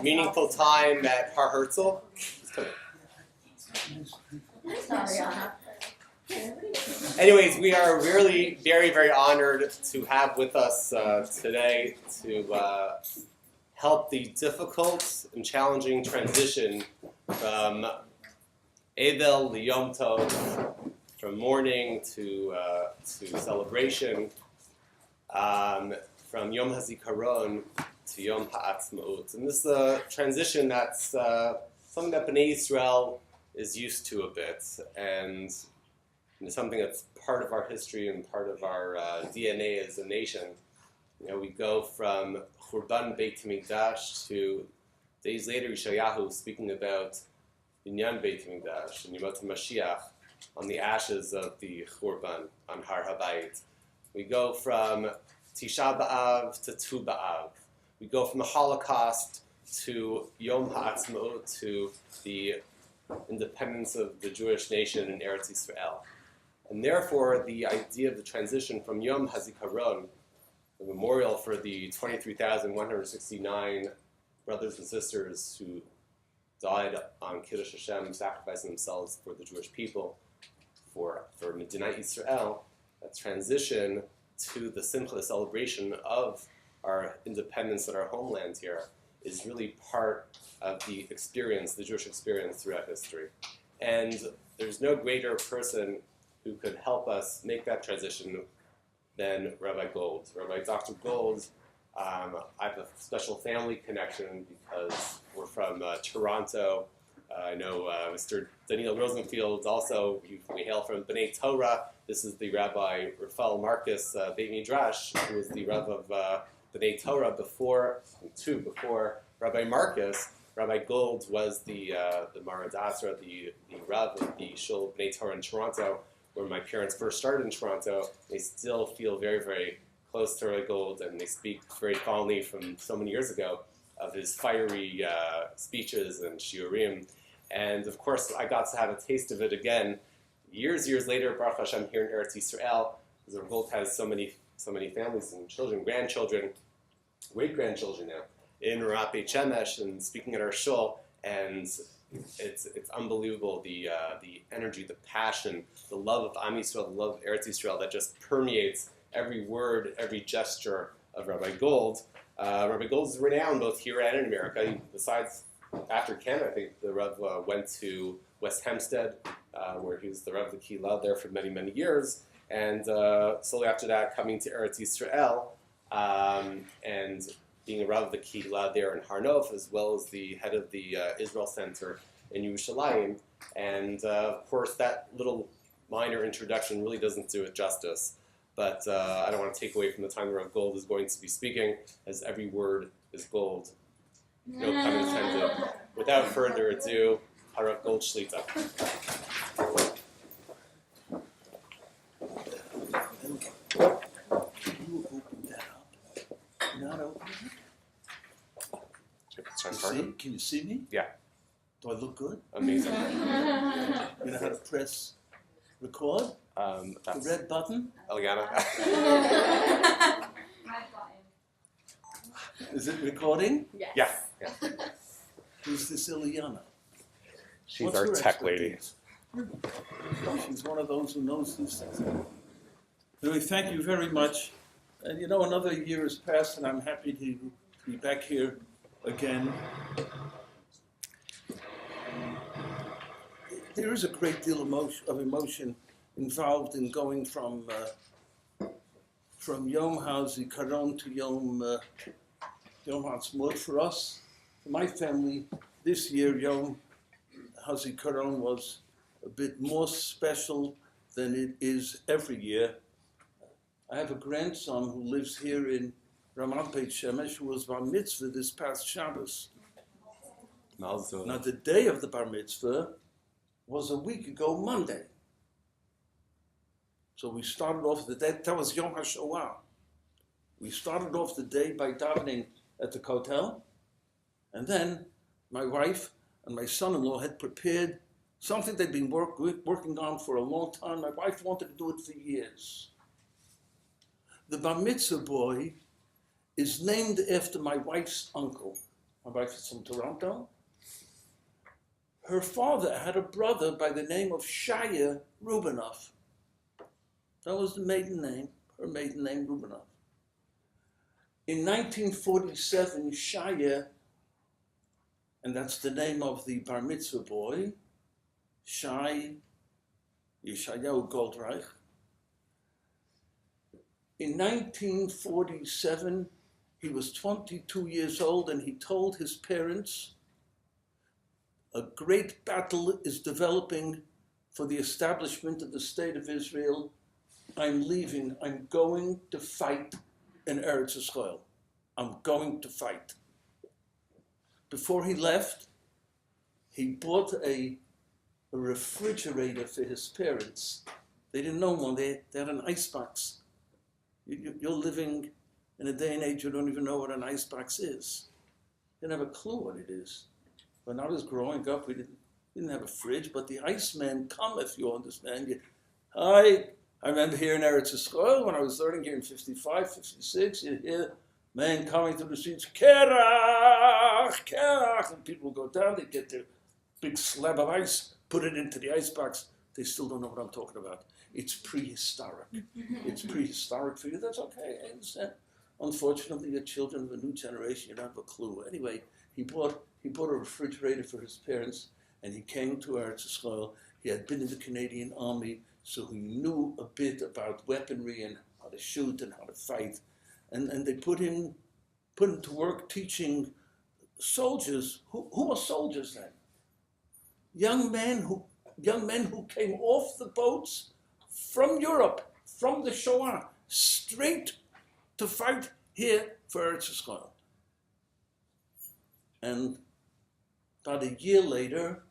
meaningful time at Har Herzl. Anyways, we are really very, very honored to have with us today to help the difficult and challenging transition from Eidel to Yom Tov, from mourning to celebration, from Yom Hazikaron to Yom Haatzmaut. And this is a transition that's something that Bnei Yisrael is used to a bit, and something that's part of our history and part of our DNA as a nation. You know, we go from Churban Beit Hamikdash to days later Yeshayahu speaking about Binyan Beit Hamikdash and Yemot HaMashiach on the ashes of the Churban on Har Habayit. We go from Tisha B'Av to Tu B'Av. We go from the Holocaust to Yom Haatzmaut, to the independence of the Jewish nation in Eretz Yisrael. And therefore, the idea of the transition from Yom Hazikaron, the memorial for the 23,169 brothers and sisters who died on Kiddush Hashem, sacrificing themselves for the Jewish people, for Medinat Yisrael, that transition to the Simcha, the celebration of our independence and our homeland here, is really part of the experience, the Jewish experience throughout history. And there's no greater person who could help us make that transition than Rabbi Gold. Rabbi Dr. Gold, I have a special family connection because we're from Toronto. I know Mr. Daniel Rosenfield also, we hail from B'nai Torah. This is the Rabbi Raphael Marcus Beit Midrash, who was the Rav of B'nai Torah before Rabbi Marcus. Rabbi Gold was the Maradasra, the Rav of the Shul B'nai Torah in Toronto, where my parents first started in Toronto. They still feel very, very close to Rabbi Gold, and they speak very fondly from so many years ago of his fiery speeches and shiurim. And of course, I got to have a taste of it again years later, Baruch Hashem, here in Eretz Yisrael, because Rabbi Gold has so many families and children, grandchildren, great-grandchildren now, in Ramat Beit Shemesh and speaking at our shul, and it's unbelievable, the energy, the passion, the love of Am Yisrael, the love of Eretz Yisrael that just permeates every word, every gesture of Rabbi Gold. Rabbi Gold is renowned both here and in America. Besides, after Canada, I think the Rav went to West Hempstead, where he was the Rav of the Kehillah there for many, many years. And slowly after that, coming to Eretz Yisrael, and being a Rav of the Kehillah there in Har Nof, as well as the head of the Israel Center in Yerushalayim. And of course, that little minor introduction really doesn't do it justice. But I don't want to take away from the time that Rav Gold is going to be speaking, as every word is gold. No pun intended. Without further ado, Rav Gold Shlita. Not open it? Can you see me? Yeah. Do I look good? Amazing. You know how to press record? The red button? Eliana. Is it recording? Yes. Yeah. Who's this Eliana? She's What's our her tech lady. expertise? She's one of those who knows these things. Anyway, thank you very much. And you know, another year has passed, and I'm happy to be back here again. There is a great deal of emotion involved in going from Yom Hazikaron to Yom Haatzmaut. For us, for my family, this year Yom Hazikaron was a bit more special than it is every year. I have a grandson who lives here in Ramat Beit Shemesh who was bar mitzvah this past Shabbos. Now the day of the bar mitzvah was a week ago Monday. So we started off the day, that was Yom HaShoah. We started off the day by davening at the kotel, and then my wife and my son-in-law had prepared something they'd been working on for a long time. My wife wanted to do it for years. The bar mitzvah boy is named after my wife's uncle. My wife is from Toronto. Her father had a brother by the name of Shaya Rubinoff. That was the maiden name, her maiden name, Rubinoff. In 1947, Shaya, and that's the name of the bar mitzvah boy, Shai Yeshayahu Goldreich. In 1947, he was 22 years old, and he told his parents, a great battle is developing for the establishment of the State of Israel. I'm leaving. I'm going to fight in Eretz Yisrael. I'm going to fight. Before he left, he bought a refrigerator for his parents. They didn't know one. They had an icebox. You're living in a day and age you don't even know what an icebox is. You don't have a clue what it is. When I was growing up, we didn't have a fridge, but the Iceman cometh, you understand. I remember here in Eretz Yisrael, when I was learning here in 55, 56, you hear men coming to the streets, Kerach, Kerach, and people go down, they get their big slab of ice, put it into the icebox. They still don't know what I'm talking about. It's prehistoric. It's prehistoric for you. That's okay, I understand. Unfortunately, you're children of a new generation. You don't have a clue. Anyway, he bought a refrigerator for his parents, and he came to Eretz Yisrael. He had been in the Canadian Army, so he knew a bit about weaponry and how to shoot and how to fight. And they put him to work teaching soldiers. Who were soldiers then? Young men who came off the boats from Europe, from the Shoah, straight to fight here for Eretz Yisrael. And about a year later,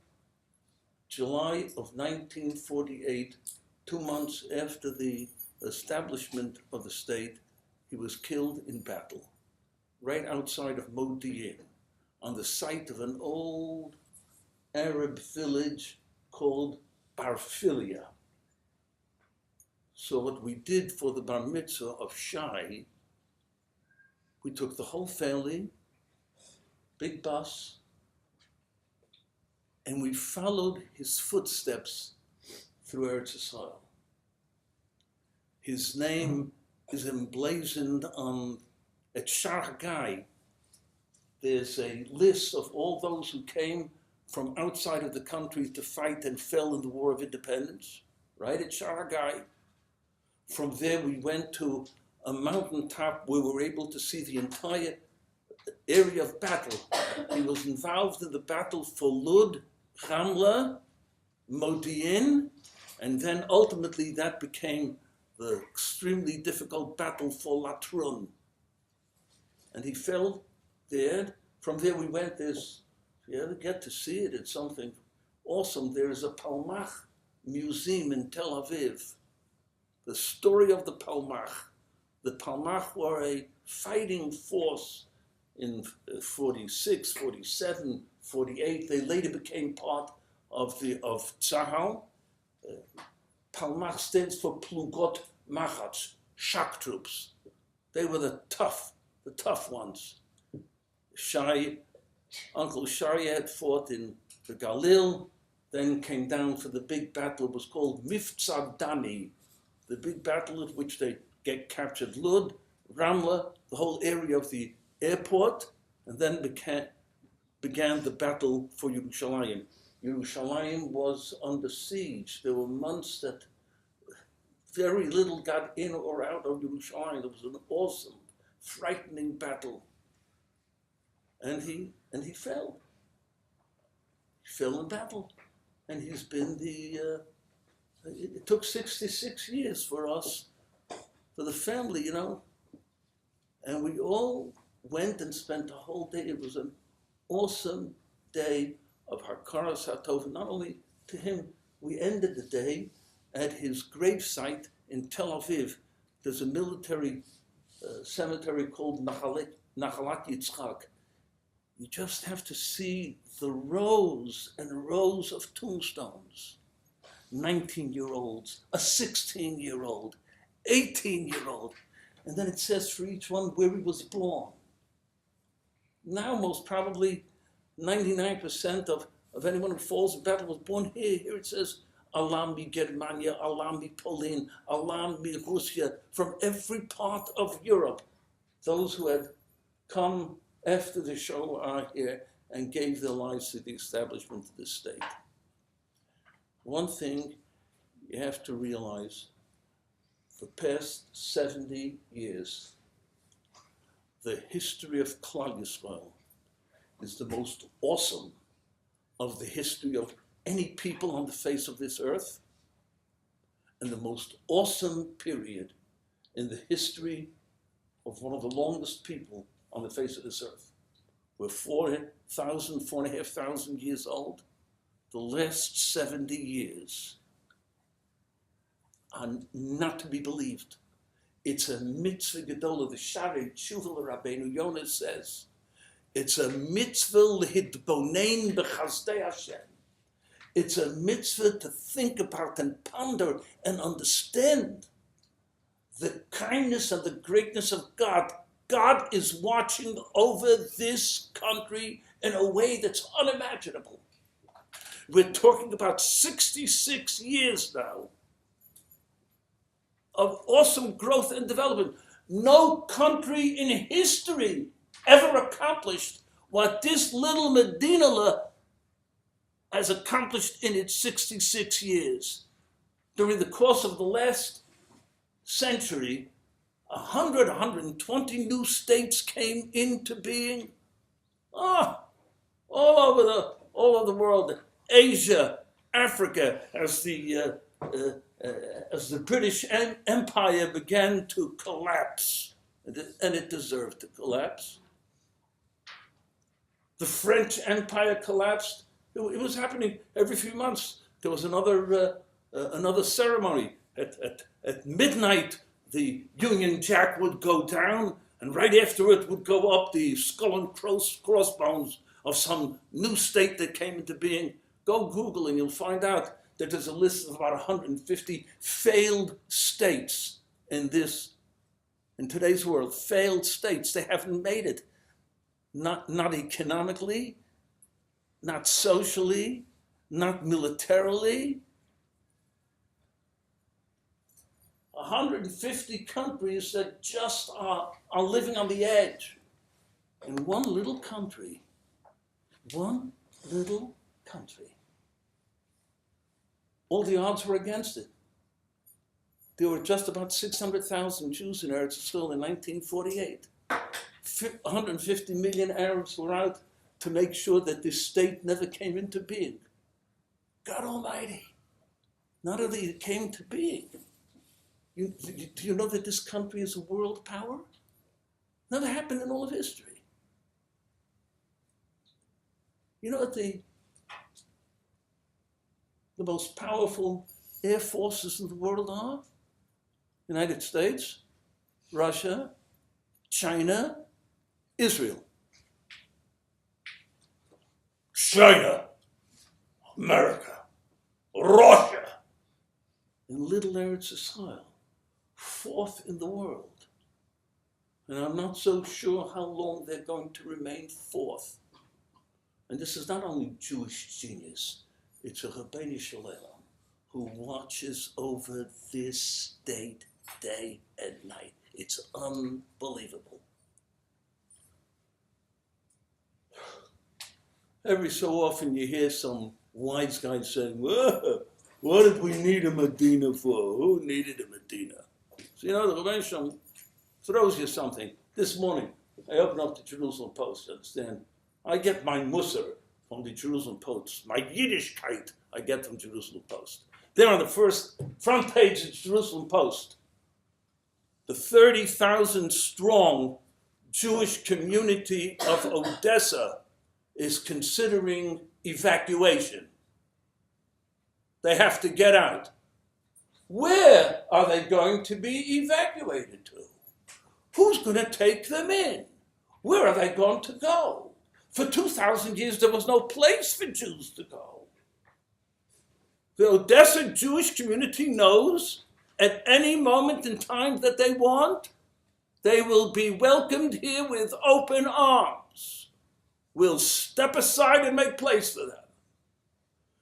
July of 1948, 2 months after the establishment of the state, he was killed in battle, right outside of Modi'in, on the site of an old Arab village called Barfilia. So what we did for the bar mitzvah of Shai, we took the whole family, big bus, and we followed his footsteps through Eretz Yisrael. His name is emblazoned on at Shar Hagai. There's a list of all those who came from outside of the country to fight and fell in the War of Independence, right at Shar Hagai. From there, we went to a mountaintop where we were able to see the entire area of battle. He was involved in the battle for Lud, Ramla, Modi'in, and then ultimately that became the extremely difficult battle for Latrun. And he fell there. From there we went, if you ever get to see it, it's something awesome. There is a Palmach museum in Tel Aviv. The story of the Palmach. The Palmach were a fighting force in 46, 47, 48. They later became part of Tzahal. Palmach stands for Plugot Machatz, shock troops. They were the tough ones. Uncle Shai had fought in the Galil, then came down for the big battle. It was called Miftzah Dani, the big battle at which they captured Lud, Ramla, the whole area of the airport, and then began the battle for Yerushalayim. Yerushalayim was under siege. There were months that very little got in or out of Yerushalayim. It was an awesome, frightening battle. And he fell. He fell in battle. And he's been it took 66 years for us, for the family, And we all went and spent a whole day. It was an awesome day of Hakaras HaTov. Not only to him, we ended the day at his gravesite in Tel Aviv. There's a military cemetery called Nachalat Yitzchak. You just have to see the rows and rows of tombstones. 19-year-olds, a 16-year-old, 18-year-old. And then it says for each one where he was born. Now, most probably, 99% of anyone who falls in battle was born here. Here it says, Alam mi Germania, Alam mi Poland, Alam mi Russia, from every part of Europe. Those who had come after the show are here and gave their lives to the establishment of this state. One thing you have to realize, for the past 70 years, the history of Klal Yisrael is the most awesome of the history of any people on the face of this earth, and the most awesome period in the history of one of the longest people on the face of this earth. We're 4,500 years old. The last 70 years are not to be believed. It's a mitzvah gedolah. The Sharei Tshuva Rabbeinu Yonah says, it's a mitzvah lehitbonein b'chazdei Hashem. It's a mitzvah to think about and ponder and understand the kindness and the greatness of God. God is watching over this country in a way that's unimaginable. We're talking about 66 years now of awesome growth and development. No country in history ever accomplished what this little Medina has accomplished in its 66 years. During the course of the last century, 120 new states came into being. All over the world, Asia, Africa, as the British Empire began to collapse, and it deserved to collapse. The French Empire collapsed. It was happening every few months. There was another ceremony. At midnight, the Union Jack would go down, and right after it would go up the skull and crossbones of some new state that came into being. Go Google and you'll find out that there's a list of about 150 failed states in today's world. Failed states. They haven't made it. Not economically, not socially, not militarily. 150 countries that just are living on the edge. In one little country, all the odds were against it. There were just about 600,000 Jews in Eretz Yisrael in 1948. 150 million Arabs were out to make sure that this state never came into being. God Almighty, not only it came to being. Do you know that this country is a world power? Never happened in all of history. You know what the most powerful air forces in the world are? United States, Russia, China, Israel. China, America, Russia, and little Eretz Yisrael, fourth in the world. And I'm not so sure how long they're going to remain fourth. And this is not only Jewish genius, it's a Rabbi Shalom who watches over this state day and night. It's unbelievable. Every so often you hear some wise guy saying, well, what did we need a Medina for? Who needed a Medina? So you know, the Rabbi Shalom throws you something. This morning, I opened up the Jerusalem Post, understand? I get my Musar from the Jerusalem Post. My Yiddishkeit I get from Jerusalem Post. There on the front page of the Jerusalem Post, the 30,000 strong Jewish community of Odessa is considering evacuation. They have to get out. Where are they going to be evacuated to? Who's going to take them in? Where are they going to go? For 2,000 years, there was no place for Jews to go. The Odessa Jewish community knows at any moment in time that they want, they will be welcomed here with open arms. We'll step aside and make place for them.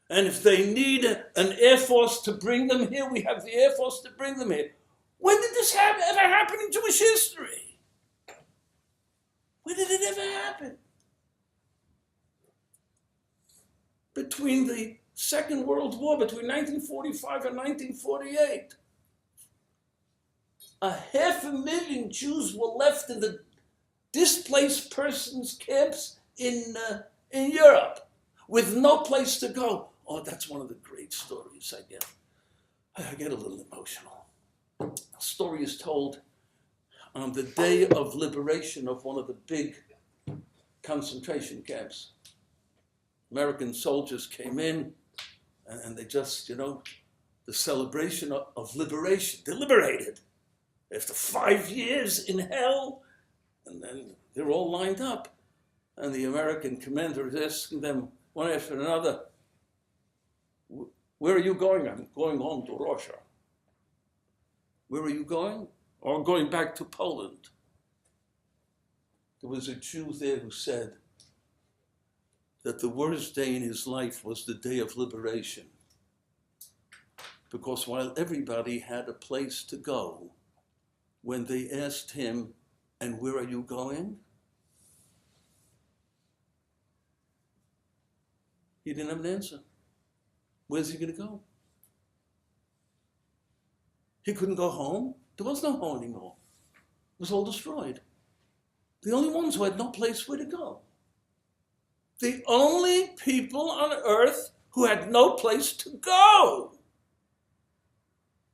And if they need an Air Force to bring them here, we have the Air Force to bring them here. When did this ever happen in Jewish history? When did it ever happen? Between the Second World War, between 1945 and 1948, 500,000 Jews were left in the displaced persons camps in Europe with no place to go. Oh, that's one of the great stories I get. I get a little emotional. A story is told on the day of liberation of one of the big concentration camps. American soldiers came in and they just, the celebration of liberation. They liberated after 5 years in hell, and then they're all lined up. And the American commander is asking them one after another, where are you going? I'm going home to Russia. Where are you going? Or I'm going back to Poland. There was a Jew there who said that the worst day in his life was the day of liberation. Because while everybody had a place to go, when they asked him, and where are you going? He didn't have an answer. Where's he going to go? He couldn't go home. There was no home anymore. It was all destroyed. The only ones who had no place where to go. The only people on earth who had no place to go.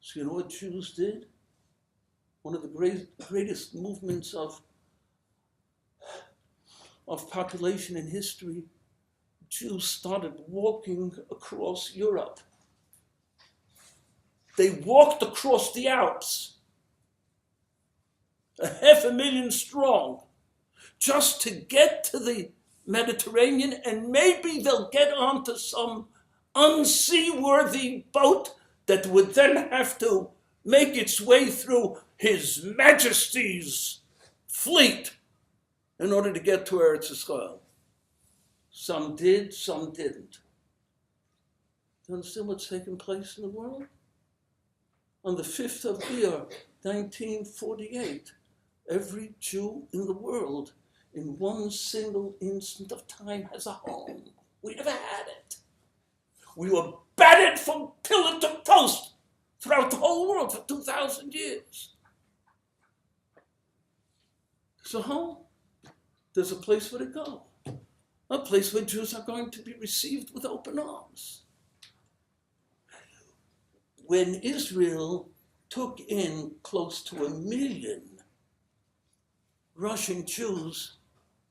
So you know what Jews did? One of the greatest movements of population in history, Jews started walking across Europe. They walked across the Alps, 500,000 strong, just to get to the Mediterranean, and maybe they'll get onto some unseaworthy boat that would then have to make its way through His Majesty's fleet in order to get to Eretz Yisrael. Some did, some didn't. Do you understand what's taking place in the world? On the 5th of Iyar, 1948, every Jew in the world, in one single instant of time, has a home. We never had it. We were battered from pillar to post throughout the whole world for 2,000 years. There's a home. There's a place where to go. A place where Jews are going to be received with open arms. When Israel took in close to 1 million Russian Jews,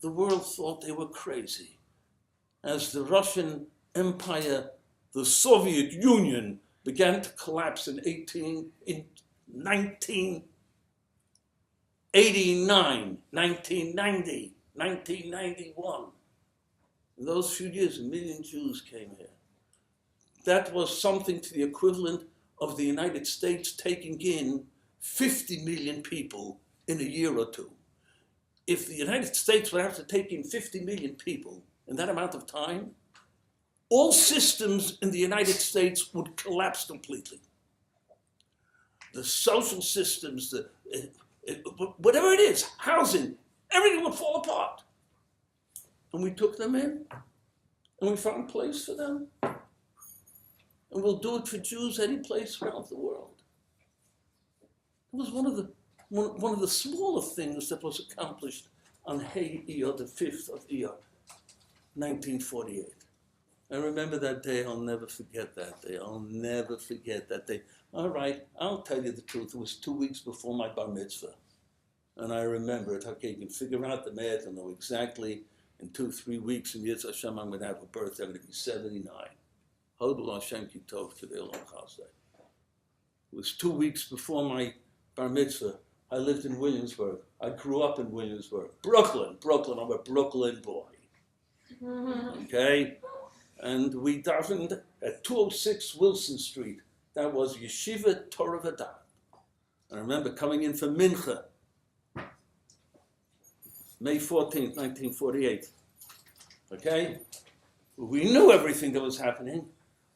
the world thought they were crazy. As the Russian Empire, the Soviet Union, began to collapse in 1989, 1990, 1991. In those few years, 1 million Jews came here. That was something to the equivalent of the United States taking in 50 million people in a year or two. If the United States would have to take in 50 million people in that amount of time, all systems in the United States would collapse completely. The social systems, whatever it is, housing, everything would fall apart. And we took them in, and we found a place for them. And we'll do it for Jews any place around the world. It was one of the smaller things that was accomplished on Hay Iyar, the 5th of Iyar, 1948. I remember that day. I'll never forget that day. I'll never forget that day. All right, I'll tell you the truth. It was 2 weeks before my bar mitzvah. And I remember it. Okay, you can figure out the math and know exactly in 2-3 weeks, in Yitz Hashem, I'm going to have a birthday. I'm going to be 79. Hodul Hashem Ki Tov K'dei Olam Chasdei. It was 2 weeks before my bar mitzvah. I lived in Williamsburg. I grew up in Williamsburg. Brooklyn. I'm a Brooklyn boy. Okay? And we davened at 206 Wilson Street. That was Yeshiva Torah V'Da'at. I remember coming in for Mincha, May 14th, 1948. Okay? We knew everything that was happening.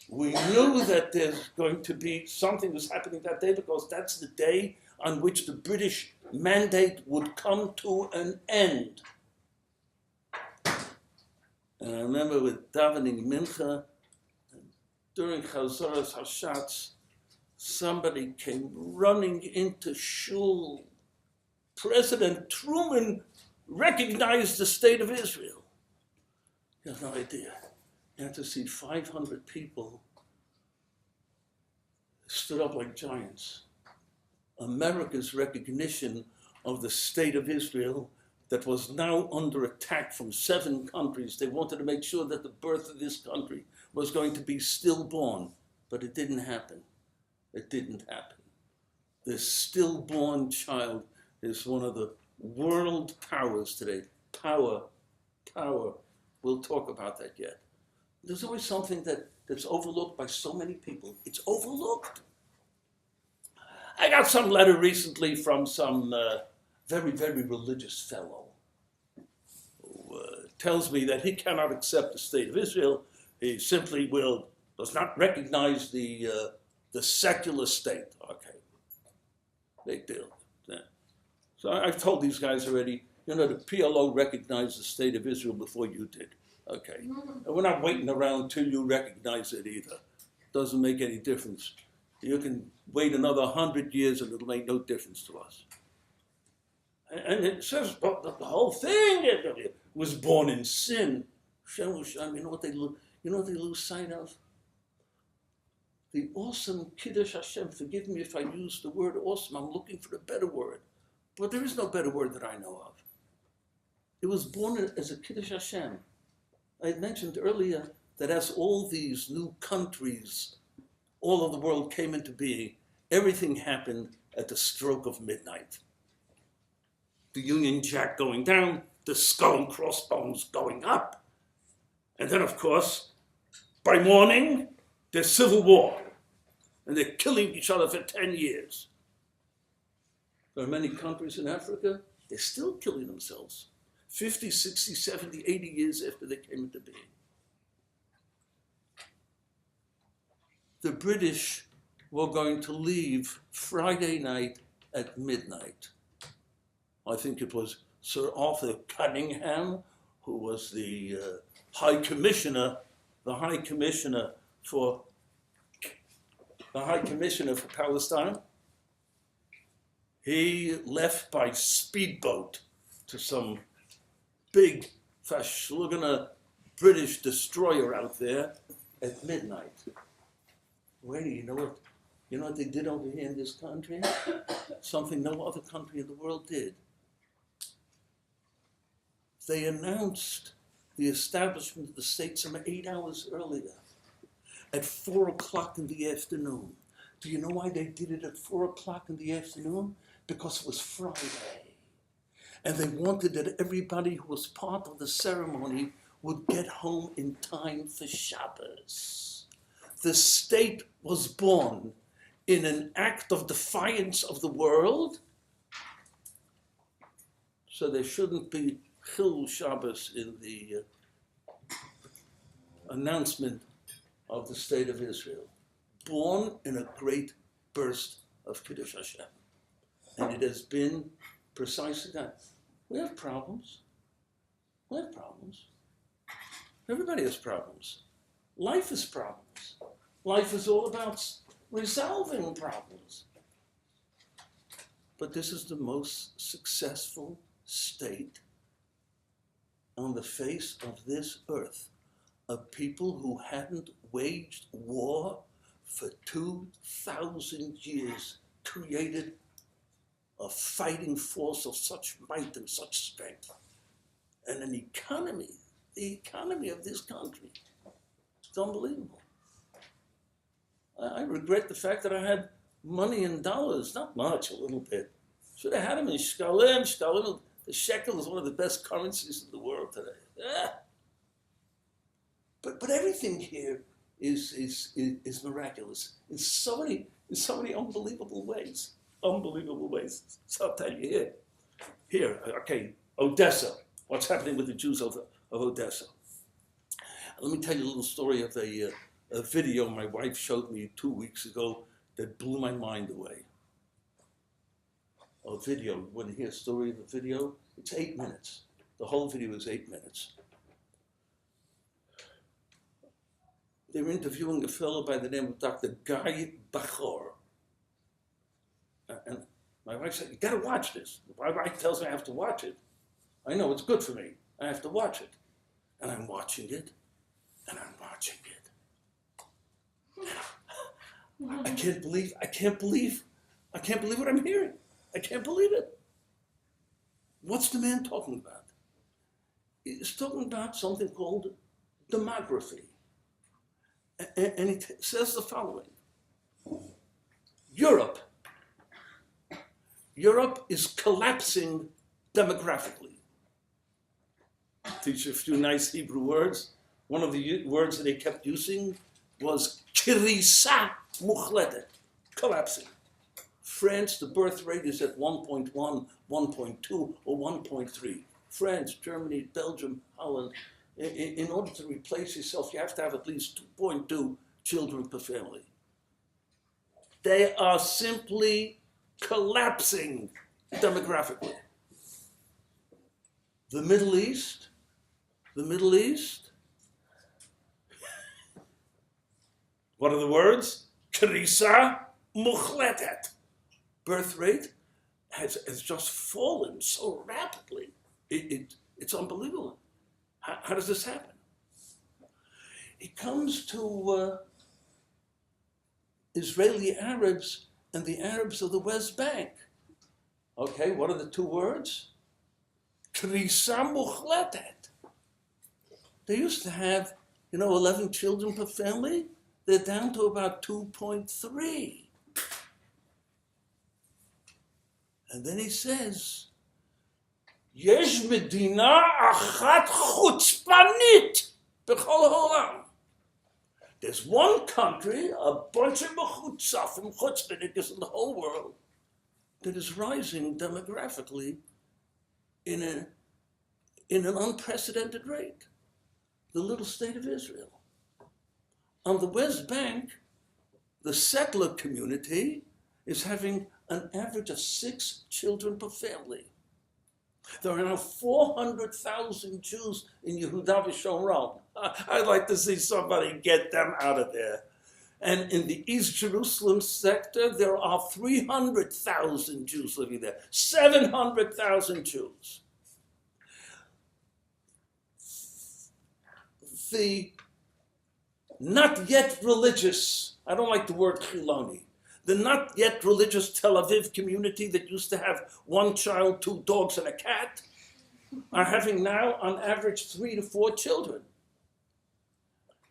We knew that there's going to be something was happening that day because that's the day on which the British mandate would come to an end. And I remember with davening Mincha, during Chazoras Hashatz, somebody came running into shul. President Truman recognized the state of Israel. You have no idea. You had to see 500 people stood up like giants. America's recognition of the state of Israel that was now under attack from 7 countries. They wanted to make sure that the birth of this country was going to be stillborn, but it didn't happen. It didn't happen. This stillborn child is one of the world powers today. Power. We'll talk about that yet. There's always something that's overlooked by so many people. It's overlooked. I got some letter recently from some very, very religious fellow who tells me that he cannot accept the state of Israel. He simply does not recognize the secular state. Okay, big deal. Yeah. So I've told these guys already, the PLO recognized the state of Israel before you did. Okay, and we're not waiting around till you recognize it either. Doesn't make any difference. You can wait another 100 years and it'll make no difference to us. And it says, but the whole thing was born in sin. You know what they lose sight of? The awesome Kiddush Hashem. Forgive me if I use the word awesome. I'm looking for a better word. But there is no better word that I know of. It was born as a Kiddush Hashem. I had mentioned earlier that as all these new countries, all of the world came into being, everything happened at the stroke of midnight. The Union Jack going down, the skull and crossbones going up. And then, of course, by morning, there's civil war. And they're killing each other for 10 years. There are many countries in Africa, they're still killing themselves. 50, 60, 70, 80 years after they came into being. The British were going to leave Friday night at midnight. I think it was Sir Arthur Cunningham, who was the High Commissioner for Palestine. He left by speedboat to some big Verschlugene British destroyer out there at midnight. Wait, you know what they did over here in this country? Something no other country in the world did. They announced the establishment of the state some 8 hours earlier, at 4 o'clock in the afternoon. Do you know why they did it at 4 o'clock in the afternoon? Because it was Friday. And they wanted that everybody who was part of the ceremony would get home in time for Shabbos. The state was born in an act of defiance of the world, so there shouldn't be Chil Shabbos in the announcement of the state of Israel. Born in a great burst of Kiddush Hashem. And it has been precisely that. We have problems. Everybody has problems. Life is problems. Life is all about resolving problems. But this is the most successful state on the face of this earth, of people who hadn't waged war for 2,000 years, created a fighting force of such might and such strength, and an economy, the economy of this country. It's unbelievable. I regret the fact that I had money in dollars, not much, a little bit. Should have had them in shkalim. The shekel is one of the best currencies in the world today. Yeah. But everything here is miraculous in so many unbelievable ways. So I'll tell you here, okay, Odessa. What's happening with the Jews of Odessa? Let me tell you a little story of a video my wife showed me 2 weeks ago that blew my mind away. A video, you want to hear a story of a video? It's 8 minutes. The whole video is 8 minutes. They were interviewing a fellow by the name of Dr. Guy Bachor. And my wife said, you gotta watch this. My wife tells me I have to watch it. I know it's good for me. I have to watch it. And I'm watching it, and I'm watching it. I can't believe what I'm hearing. I can't believe it. What's the man talking about? He's talking about something called demography. And he says the following. Europe is collapsing demographically. Teach you a few nice Hebrew words. One of the words that they kept using was kirisa muchletet, collapsing. France, the birth rate is at 1.1, 1.2, or 1.3. France, Germany, Belgium, Holland. In order to replace yourself, you have to have at least 2.2 children per family. They are simply collapsing demographically. The Middle East, what are the words? Krisa muchletet. Birth rate has just fallen so rapidly. It's unbelievable. How does this happen? It comes to Israeli Arabs and the Arabs of the West Bank. Okay, what are the two words? Krisa muchletet. They used to have, 11 children per family. They're down to about 2.3. And then he says, Yesh medina achat chutzpanit b'chol ha'olam. There's one country, a bunch of mechutzafim, chutzpanikas in the whole world, that is rising demographically in an unprecedented rate. The little state of Israel. On the West Bank, the settler community is having an average of 6 children per family. There are now 400,000 Jews in Yehuda v'Shomron. I'd like to see somebody get them out of there. And in the East Jerusalem sector, there are 300,000 Jews living there, 700,000 Jews. The not yet religious, I don't like the word chiloni, the not yet religious Tel Aviv community that used to have 1 child, 2 dogs, and a cat, are having now on average 3 to 4 children.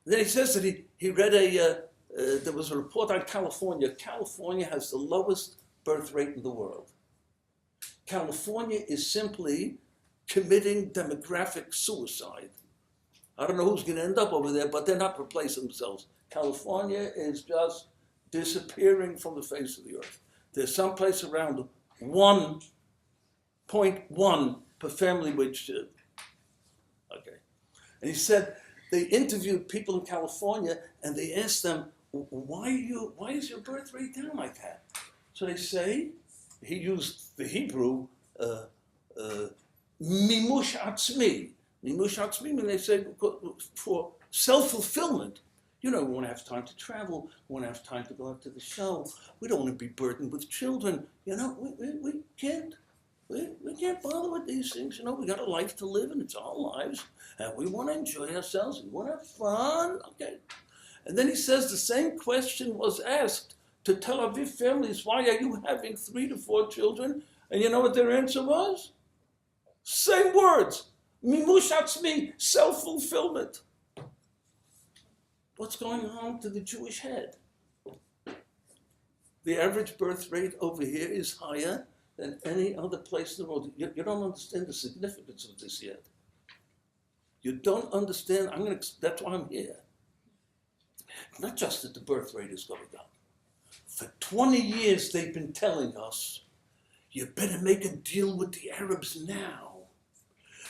Then he says that he read there was a report on California. California has the lowest birth rate in the world. California is simply committing demographic suicide. I don't know who's going to end up over there, but they're not replacing themselves. California is just disappearing from the face of the earth. There's someplace around 1.1 per family which, okay. And he said they interviewed people in California and they asked them, why is your birth rate down like that? So they say, he used the Hebrew, mimush atzmi. Mimush atzmi, and they say for self-fulfillment. We want to have time to travel. We want to have time to go out to the show. We don't want to be burdened with children. We can't bother with these things. We got a life to live, and it's our lives, and we want to enjoy ourselves. We want to have fun. Okay. And then he says the same question was asked to Tel Aviv families. Why are you having 3 to 4 children? And you know what their answer was? Same words. Mimush atzmi, self-fulfillment. What's going on to the Jewish head? The average birth rate over here is higher than any other place in the world. You don't understand the significance of this yet. You don't understand. That's why I'm here. Not just that the birth rate is going up. For 20 years, they've been telling us, you better make a deal with the Arabs now.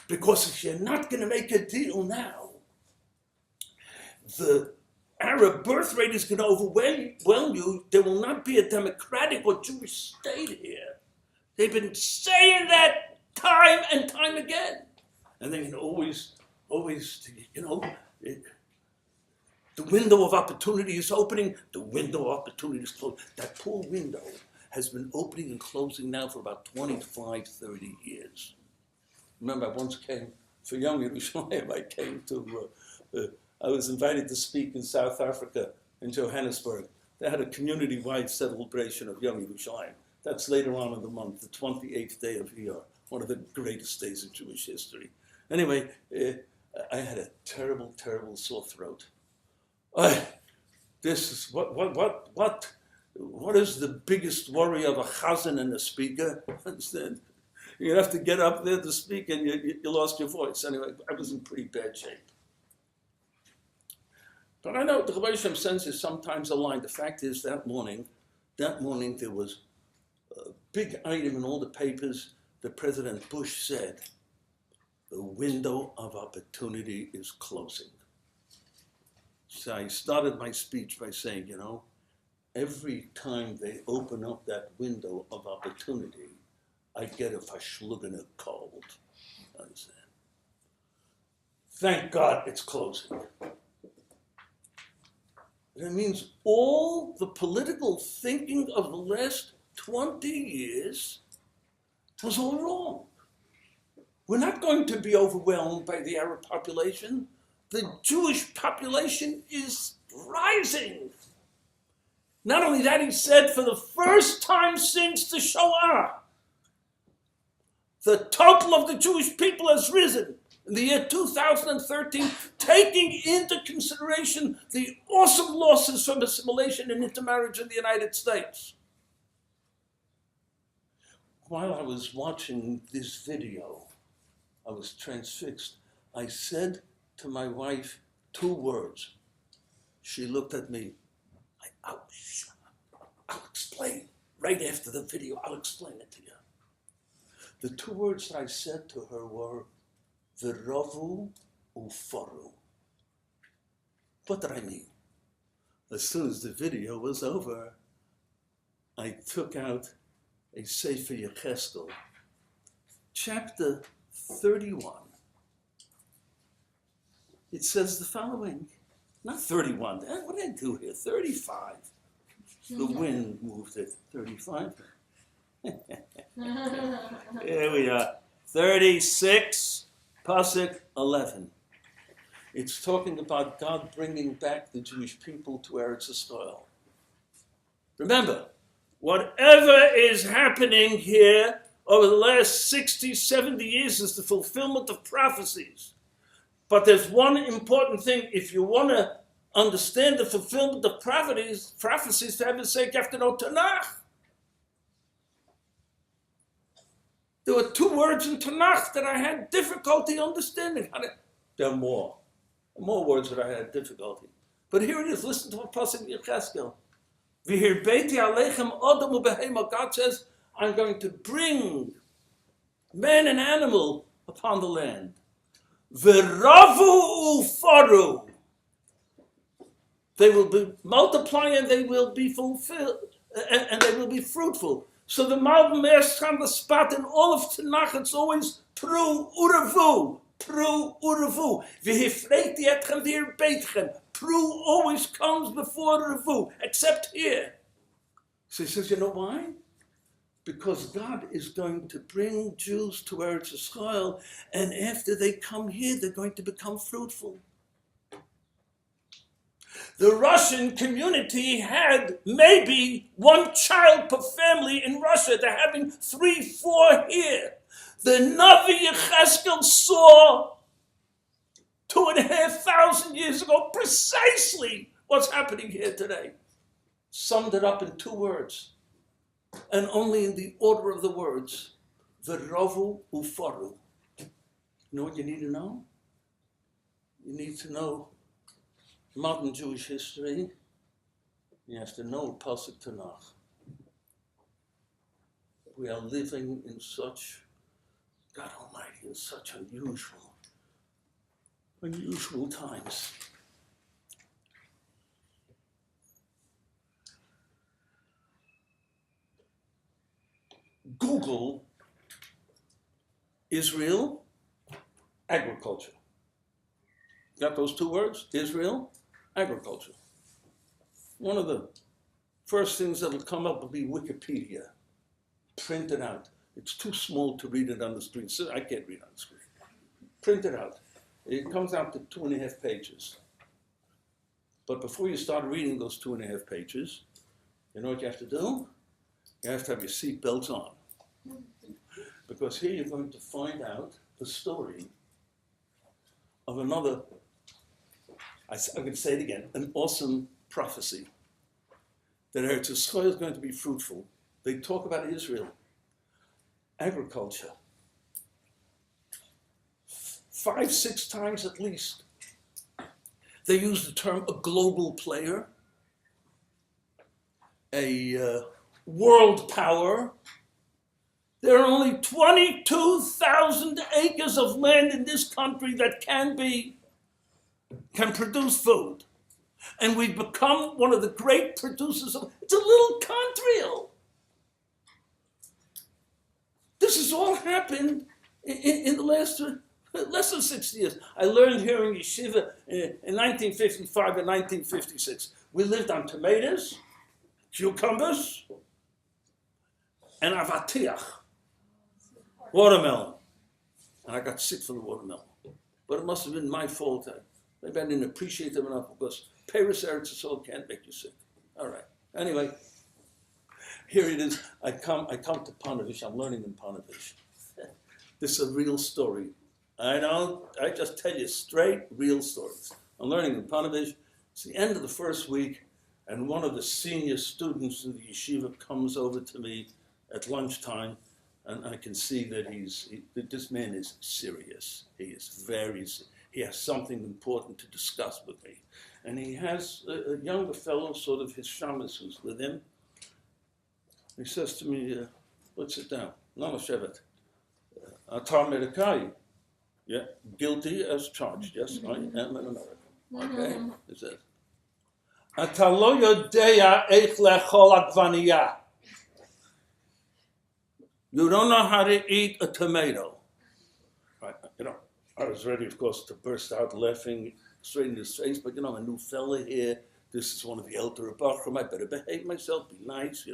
Because if you're not going to make a deal now, the Arab birth rate is going to overwhelm you. There will not be a democratic or Jewish state here. They've been saying that time and time again. And then always, the window of opportunity is opening, the window of opportunity is closed. That poor window has been opening and closing now for about 25, 30 years. Remember, I once came for Yom Yerushalayim. I was invited to speak in South Africa, in Johannesburg. They had a community-wide celebration of Yom Yerushalayim. That's later on in the month, the 28th day of Iyar, one of the greatest days in Jewish history. Anyway, I had a terrible, terrible sore throat. This is what is the biggest worry of a chazan and a speaker? Understand? You have to get up there to speak and you lost your voice. Anyway, I was in pretty bad shape. But I know the Rabbi Shalom senses sometimes align. The fact is that morning there was a big item in all the papers that President Bush said, the window of opportunity is closing. So I started my speech by saying, every time they open up that window of opportunity, I get a verschluggene cold. Understand? Thank God it's closing. That means all the political thinking of the last 20 years was all wrong. We're not going to be overwhelmed by the Arab population. The Jewish population is rising. Not only that, he said, for the first time since the Shoah, the total of the Jewish people has risen in the year 2013, taking into consideration the awesome losses from assimilation and intermarriage in the United States. While I was watching this video, I was transfixed. I said to my wife 2 words. She looked at me. I'll explain. Right after the video, I'll explain it to you. The 2 words that I said to her were, V'rovu uforu. What did I mean? As soon as the video was over, I took out a Sefer Yecheskel, chapter 31. It says the following, not 31, what did I do here? 35. The wind moved it, 35. Here we are, 36, Pasuk 11. It's talking about God bringing back the Jewish people to Eretz Yisrael. Remember, whatever is happening here over the last 60, 70 years is the fulfillment of prophecies. But there's one important thing. If you want to understand the fulfillment of prophecies, for heaven's sake, you have to know Tanakh. There were 2 words in Tanakh that I had difficulty understanding. There are more words that I had difficulty. But here it is. Listen to what Pasuk Yecheskel. V'hirbeiti aleichem adam u'behema. God says, I'm going to bring man and animal upon the land. V'ravu u'faru. They will be multiplying and they will be fulfilled and they will be fruitful. So the Malbim asks on the spot in all of Tanakh, it's always pru uravu, v'hifreiti etchem v'hirbeitchem. Pru always comes before revu, except here. So he says, you know why? Because God is going to bring Jews to Eretz Yisrael, and after they come here, they're going to become fruitful. The Russian community had maybe 1 child per family in Russia. They're having 3, 4 here. The Navi Yecheskel saw 2,500 years ago precisely what's happening here today. Summed it up in 2 words, and only in the order of the words, V'rovu ufaru. You know what you need to know? You need to know modern Jewish history. You have to know Pasuk Tanakh. We are living in such, God Almighty, in such unusual times. Google Israel agriculture. Got those two words? Israel agriculture. One of the first things that will come up will be Wikipedia. Print it out. It's too small to read it on the screen. So I can't read on the screen. Print it out. It comes out to 2.5 pages. But before you start reading those 2.5 pages, you know what you have to do? You have to have your seatbelts on. Because here you're going to find out the story of another, I'm going to say it again, an awesome prophecy. That Eretz Yisrael is going to be fruitful. They talk about Israel, agriculture. 5, 6 times at least. They use the term a global player, a world power. There are only 22,000 acres of land in this country that can produce food. And we've become one of the great producers of, it's a little country. This has all happened in the last less than 60 years. I learned here in Yeshiva in 1955 and 1956. We lived on tomatoes, cucumbers, and avatiach, watermelon. And I got sick from the watermelon. But it must have been my fault. Maybe I didn't appreciate them enough because Paris Eretz Yisrael can't make you sick. All right. Anyway, here it is. I come to Panovich. I'm learning in Panovich. This is a real story. I just tell you straight, real stories. I'm learning in Panovich. It's the end of the first week, and one of the senior students in the yeshiva comes over to me at lunchtime, and I can see that this man is serious. He is very serious. He has something important to discuss with me. And he has a younger fellow, sort of his shamus, who's with him. He says to me, let's sit down. Lama Shevet. Atar Medikai. Yeah, guilty as charged. Yes, I am an American. Okay, he says. Ata lo yodea eich lechol agvaniya. You don't know how to eat a tomato. Right, I was ready, of course, to burst out laughing straight in his face, but a new fella here, this is one of the elder Bachram, I better behave myself, be nice,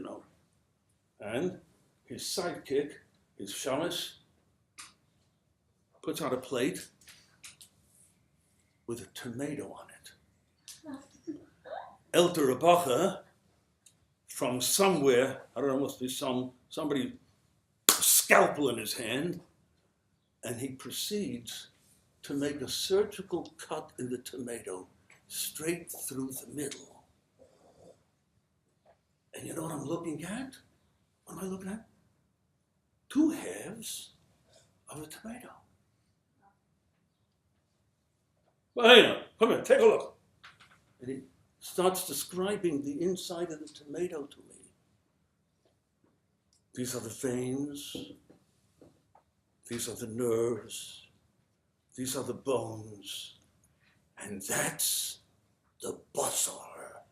And his sidekick, his shamus, puts out a plate with a tomato on it. Elder Bacha, from somewhere, I don't know, must be somebody, scalpel in his hand, and he proceeds to make a surgical cut in the tomato straight through the middle. And you know what I'm looking at? What am I looking at? 2 halves of a tomato. Well, hey, come here, take a look. And he starts describing the inside of the tomato to me. These are the veins. These are the nerves. These are the bones. And that's the basar,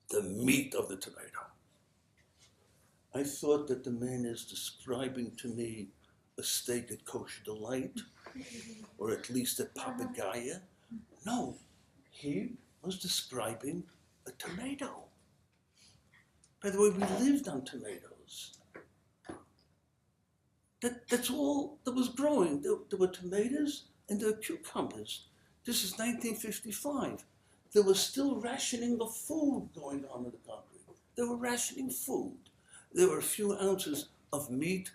the meat of the tomato. I thought that the man is describing to me a steak at Kosher Delight, or at least at Papagaya. No, he was describing a tomato. By the way, we lived on tomatoes. That's all that was growing. There were tomatoes and there were cucumbers. This is 1955. There was still rationing of food going on in the country. They were rationing food. There were a few ounces of meat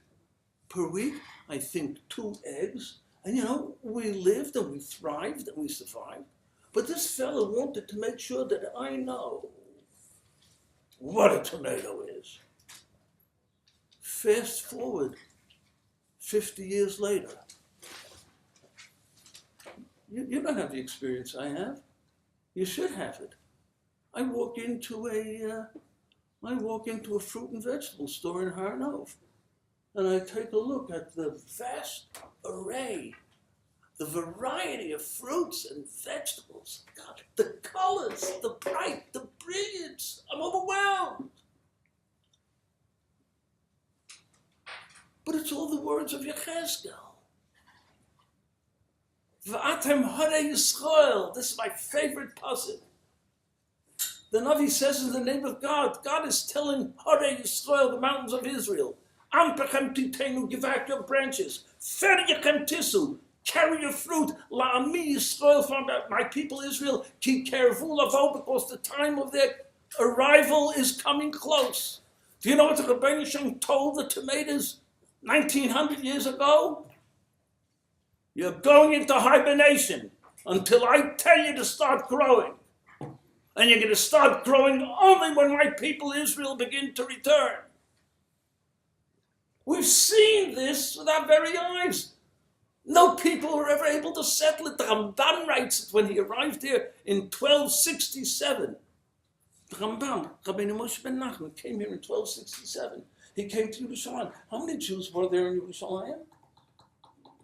per week. I think 2 eggs. And we lived and we thrived and we survived. But this fellow wanted to make sure that I know what a tomato is. Fast forward 50 years later. You don't have the experience I have. You should have it. I walk into a fruit and vegetable store in Har Herzl, and I take a look at the vast array, the variety of fruits and vegetables. God, the colors, the bright, the brilliance. I'm overwhelmed. But it's all the words of Yechezkel. V'atem Har Yisrael. This is my favorite pasuk. The Navi says in the name of God, God is telling Har Yisrael, the mountains of Israel, Ampechem titenu, give out your branches. Fer yechem tisu, carry your fruit. La'ami Yisrael, from my people Israel, ki kervu lavo, because the time of their arrival is coming close. Do you know what the Rabbi Shalom told the tomatoes 1900 years ago? You're going into hibernation until I tell you to start growing. And you're going to start growing only when my people Israel begin to return. We've seen this with our very eyes. No people were ever able to settle it. The Ramban writes it when he arrived here in 1267. The Ramban, Rabbeinu Moshe ben Nachman, came here in 1267. He came to Yerushalayim. How many Jews were there in Yerushalayim?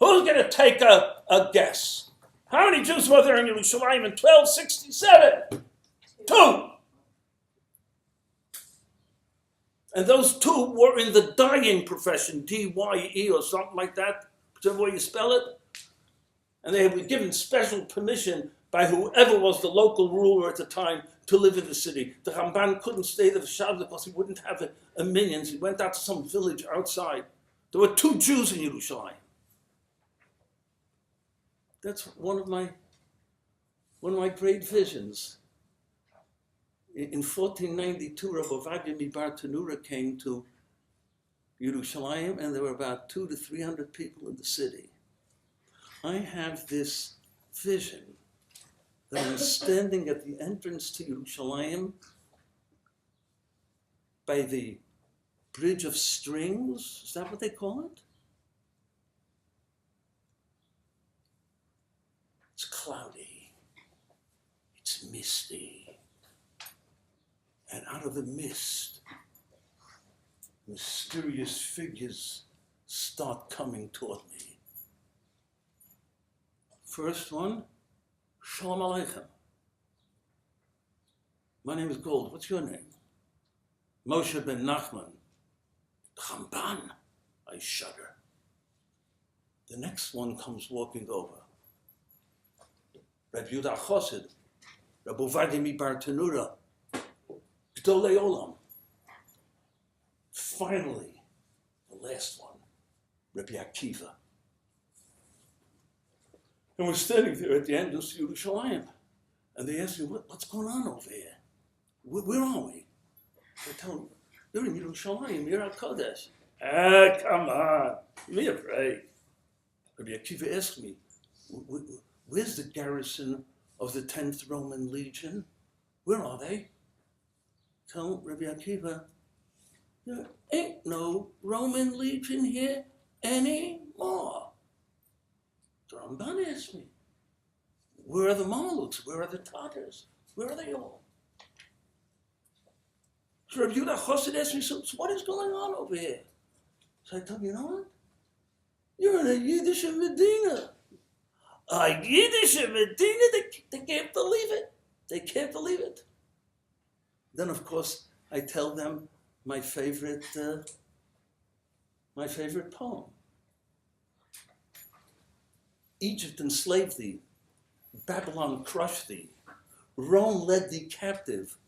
Who's going to take a guess? How many Jews were there in Yerushalayim in 1267? 2. And those 2 were in the dyeing profession, D-Y-E or something like that, whichever way you spell it. And they were given special permission by whoever was the local ruler at the time to live in the city. The Ramban couldn't stay there for Shabbos because he wouldn't have a minions. He went out to some village outside. There were 2 Jews in Yerushalayim. That's one of my great visions. In 1492, Rabbi Bar Tanura came to Yerushalayim, and there were about 200 to 300 people in the city. I have this vision that I'm standing at the entrance to Yerushalayim by the Bridge of Strings. Is that what they call it? It's cloudy. It's misty. And out of the mist, mysterious figures start coming toward me. First one, Shalom Aleichem. My name is Gold. What's your name? Moshe ben Nachman. Ramban. I shudder. The next one comes walking over. Rabbi Yudah Chosid. Rabbi Vladimir Bar Tanura. Gdolei Olam. Finally, the last one, Rabbi Akiva. And we're standing there at the end of Yerushalayim, and they ask me, what's going on over here? Where are we? I tell them, you're in Yerushalayim, you're at Kodesh. Come on, be afraid. Rabbi Akiva asked me, where's the garrison of the 10th Roman Legion? Where are they? Tell Rabbi Akiva, there ain't no Roman Legion here anymore. The Ramban asked me, where are the Mamelukes? Where are the Tatars? Where are they all? So Rabbi Yudah Chosid asked me, so what is going on over here? So I told him, you know what? You're in a Yiddish Medina. A Yiddish Medina? They can't believe it. They can't believe it. Then, of course, I tell them my favorite poem. Egypt enslaved thee, Babylon crushed thee, Rome led thee captive,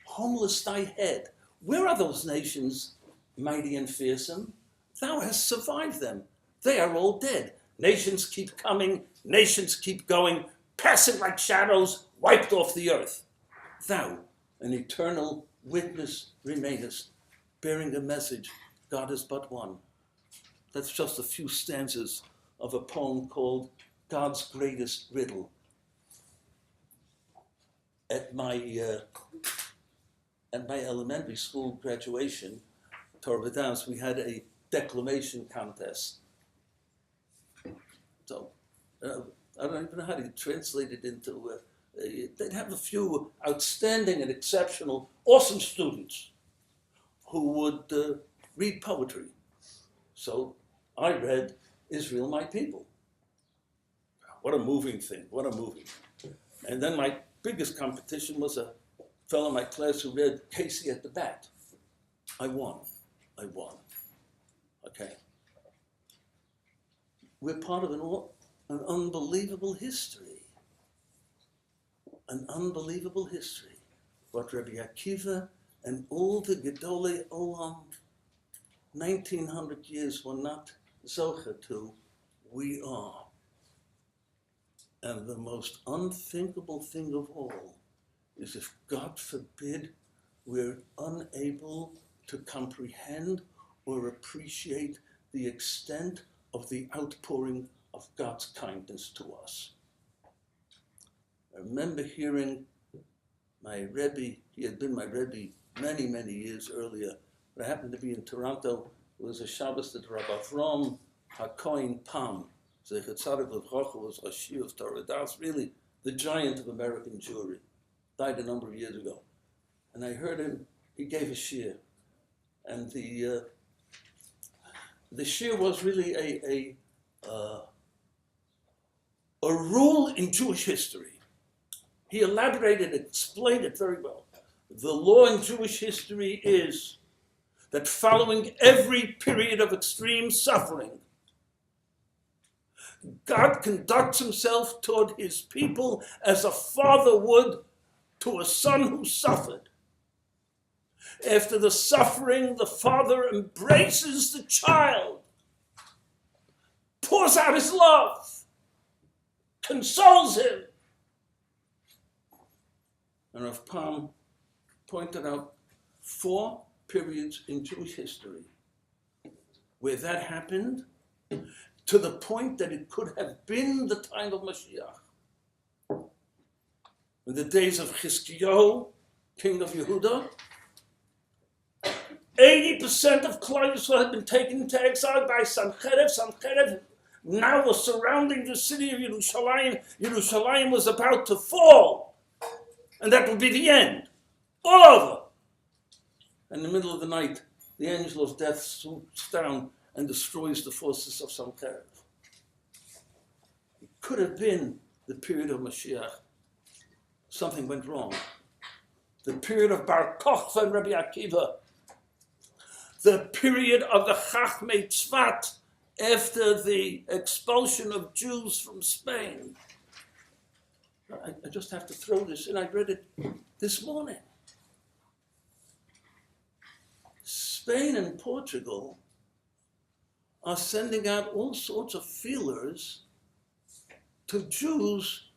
homeless thy head. Where are those nations, mighty and fearsome? Thou hast survived them. They are all dead. Nations keep coming, nations keep going, passing like shadows, wiped off the earth. Thou, an eternal witness, remainest, bearing a message, God is but one. That's just a few stanzas of a poem called God's Greatest Riddle. At my elementary school graduation, Torah B'Dams, we had a declamation contest. So, I don't even know how to translate it into, they'd have a few outstanding and exceptional, awesome students who would read poetry. So I read Israel, My People. What a moving thing, what a moving. And then my biggest competition was a fellow in my class who read Casey at the Bat. I won. Okay. we're part of an unbelievable history. An unbelievable history. What Rabbi Akiva and all the Gedolei Olam, 1900 years were not zocher to, we are. And the most unthinkable thing of all is if, God forbid, we're unable to comprehend or appreciate the extent of the outpouring of God's kindness to us. I remember hearing my Rebbe, he had been my Rebbe many, many years earlier, but I happened to be in Toronto. It was a Shabbos that Rabbi Avram HaKohen Pam, Zecher Tzadik Levracha, was a Shir of Torah Das, really the giant of American Jewry, died a number of years ago. And I heard him, he gave a shir. And the shir was really a rule in Jewish history. He elaborated, explained it very well. The law in Jewish history is that following every period of extreme suffering, God conducts himself toward his people as a father would to a son who suffered. After the suffering, the father embraces the child, pours out his love, consoles him. And Rav Pam pointed out 4 periods in Jewish history where that happened, to the point that it could have been the time of Mashiach. In the days of Chizkiyahu, king of Yehuda, 80% of Klal Yisrael had been taken into exile by Sancherev. Sancherev now was surrounding the city of Yerushalayim. Yerushalayim was about to fall, and that would be the end. All over. In the middle of the night, the angel of death swoops down and destroys the forces of Sancherev. It could have been the period of Mashiach. Something went wrong. The period of Bar Kochva and Rabbi Akiva. The period of the Chachmei Tzvat after the expulsion of Jews from Spain. I just have to throw this in. I read it this morning. Spain and Portugal are sending out all sorts of feelers to Jews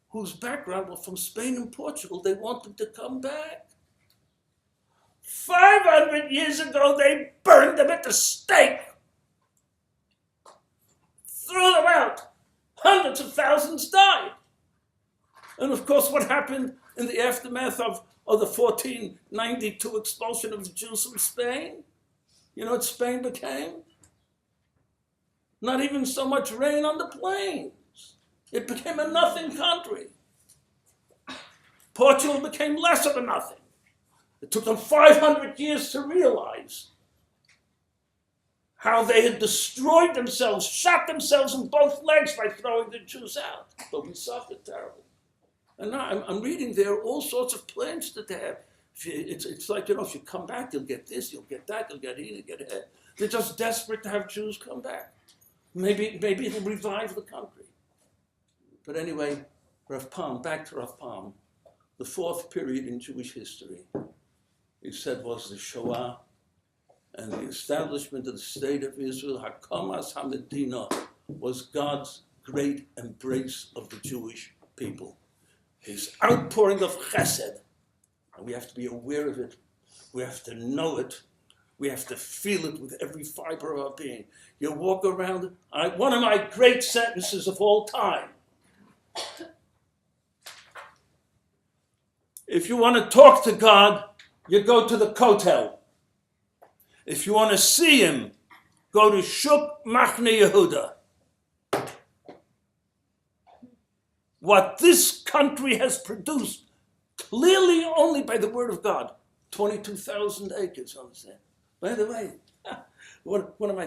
whose background were from Spain and Portugal. They want them to come back. 500 years ago, they burned them at the stake. Threw them out. Hundreds of thousands died. And of course, what happened in the aftermath of the 1492 expulsion of the Jews from Spain? You know what Spain became? Not even so much rain on the plains. It became a nothing country. Portugal became less of a nothing. It took them 500 years to realize how they had destroyed themselves, shot themselves in both legs by throwing the Jews out. But we suffered terribly. And now I'm reading there all sorts of plans that they have. It's like, you know, if you come back, you'll get this, you'll get that, you'll get here, you'll get here. They're just desperate to have Jews come back. Maybe it'll revive the country. But anyway, Rav Pam, back to Rav Pam, the 4th period in Jewish history, he said, was the Shoah and the establishment of the state of Israel. Hakamas HaMedina was God's great embrace of the Jewish people. His outpouring of chesed, and we have to be aware of it. We have to know it. We have to feel it with every fiber of our being. You walk around, one of my great sentences of all time. If you want to talk to God, you go to the Kotel. If you want to see him, go to Shuk Machne Yehuda. What this country has produced, clearly only by the word of God, 22,000 acres, understand? By the way, one of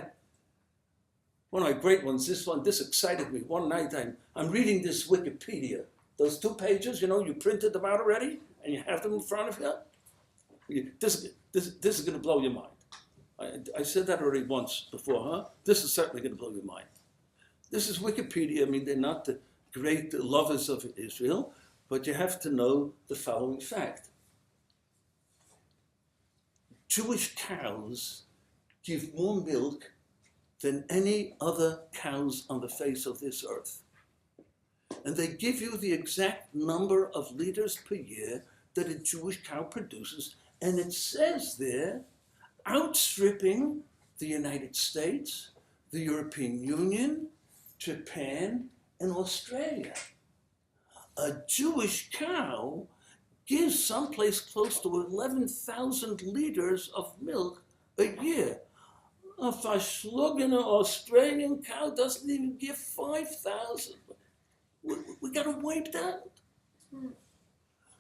my great ones, this excited me. One night I'm reading this Wikipedia. Those 2 pages, you know, you printed them out already, and you have them in front of you. This is going to blow your mind. I said that already once before, huh? This is certainly going to blow your mind. This is Wikipedia. I mean, they're not the great lovers of Israel, but you have to know the following fact. Jewish cows give more milk than any other cows on the face of this earth. And they give you the exact number of liters per year that a Jewish cow produces, and it says there, outstripping the United States, the European Union, Japan, and Australia. A Jewish cow gives someplace close to 11,000 liters of milk a year. A verschlungene Australian cow doesn't even give 5,000. We got to wipe that.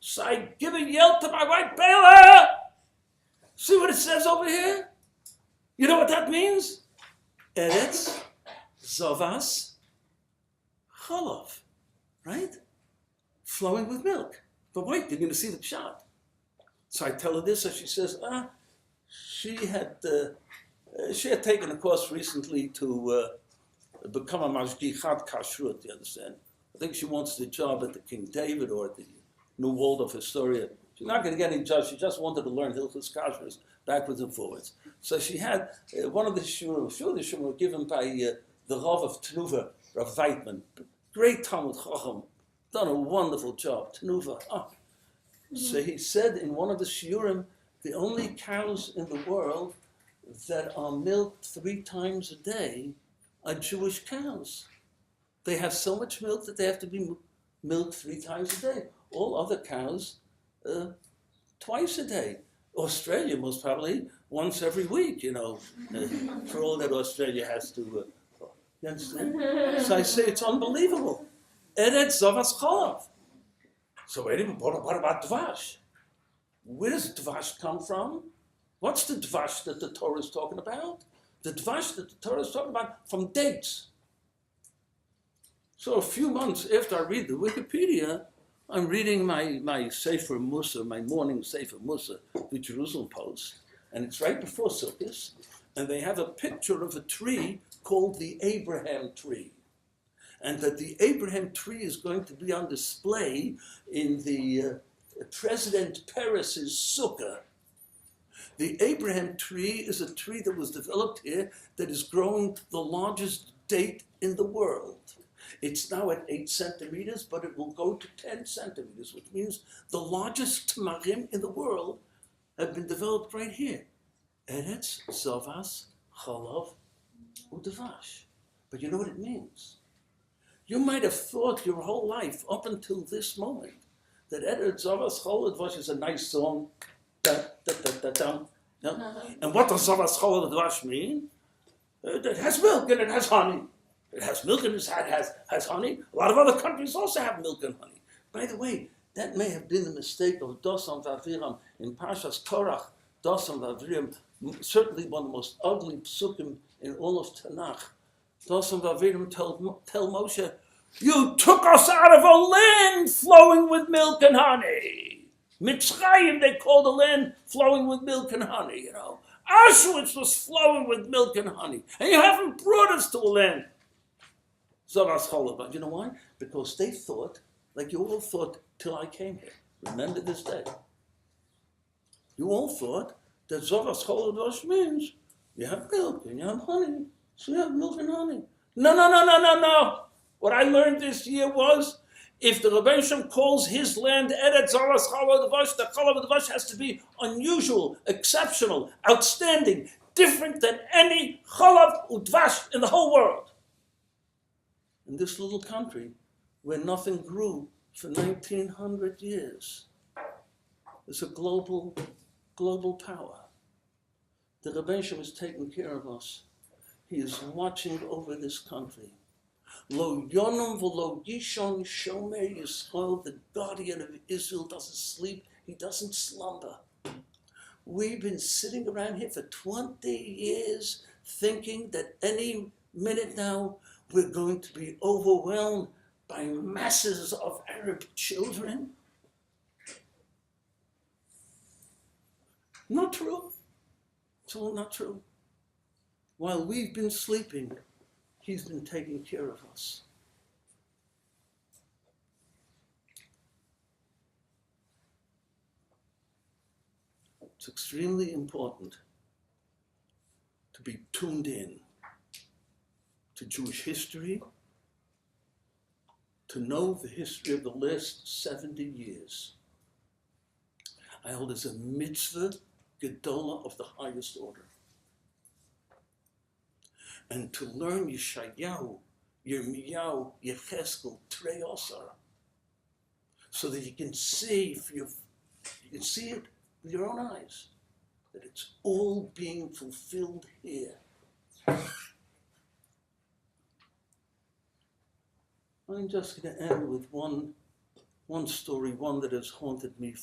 So I give a yell to my right Baylor. See what it says over here? You know what that means? Eretz Zavas Cholov, right? Flowing with milk. But wait, you're going to see the shot. So I tell her this, and she says, she had taken a course recently to become a mashgichat kashrut, you understand? I think she wants the job at the King David or at the New Waldorf Astoria. She's not going to get any job. She just wanted to learn Hilchos Kashrus backwards and forwards. So she had one of the shurim were given by the Rav of Tnuva, Rav Weitman. Great Talmud Chacham. Done a wonderful job. Tnuva. So he said in one of the shurim, the only cows in the world that are milked 3 times a day are Jewish cows. They have so much milk that they have to be milked 3 times a day. All other cows, twice a day. Australia most probably once every week, for all that Australia has to. You understand? So I say it's unbelievable. Eretz Zavas Cholov. So wait a minute, what about Dvash? Where does Dvash come from? What's the Dvash that the Torah is talking about? The Dvash that the Torah is talking about from dates. So a few months after I read the Wikipedia, I'm reading my Sefer Musa, my morning Sefer Musa, the Jerusalem Post, and it's right before Sukkot, and they have a picture of a tree called the Abraham tree, and that the Abraham tree is going to be on display in the President Peres's sukkah. The Abraham tree is a tree that was developed here that is growing the largest date in the world. It's now at 8 centimeters, but it will go to 10 centimeters, which means the largest tamarim in the world have been developed right here. Eretz, Zavas, Cholov, Udavash. But you know what it means? You might have thought your whole life, up until this moment, that Eretz, Zavas, Cholov, Udavash is a nice song. Da, da, da, da, da. No? And what does Zavas, Cholov, Udavash mean? It has milk and it has honey. It has milk and it has honey. A lot of other countries also have milk and honey. By the way, that may have been the mistake of Dosam Vaviram in Parshas Torah. Dosam Vaviram, certainly one of the most ugly psukim in all of Tanakh. Dosam Vaviram tell Moshe, you took us out of a land flowing with milk and honey. Mitzrayim, they called a land flowing with milk and honey, Auschwitz was flowing with milk and honey. And you haven't brought us to a land. Zavas Cholov. But you know why? Because they thought, like you all thought till I came here. Remember this day. You all thought that Zavas Cholov means you have milk and you have honey. So you have milk and honey. No. What I learned this year was, if the Rabbi Shalom calls his land Eretz Zavas Cholov Dvash, the Cholov Dvash has to be unusual, exceptional, outstanding, different than any Cholov Udvash in the whole world. In this little country where nothing grew for 1900 years. It's a global power. The Rebbe Shem is taking care of us. He is watching over this country. Lo Yonam v'lo Yishon Shomer Yisrael, the guardian of Israel, doesn't sleep, he doesn't slumber. We've been sitting around here for 20 years thinking that any minute now we're going to be overwhelmed by masses of Arab children. Not true. It's all not true. While we've been sleeping, He's been taking care of us. It's extremely important to be tuned in to Jewish history, to know the history of the last 70 years. I hold as a mitzvah gedola of the highest order. And to learn Yeshayahu, Yirmiyahu, Yecheskel, Trei Osar, so that you can see, you can see it with your own eyes, that it's all being fulfilled here. I'm just going to end with one story, one that has haunted me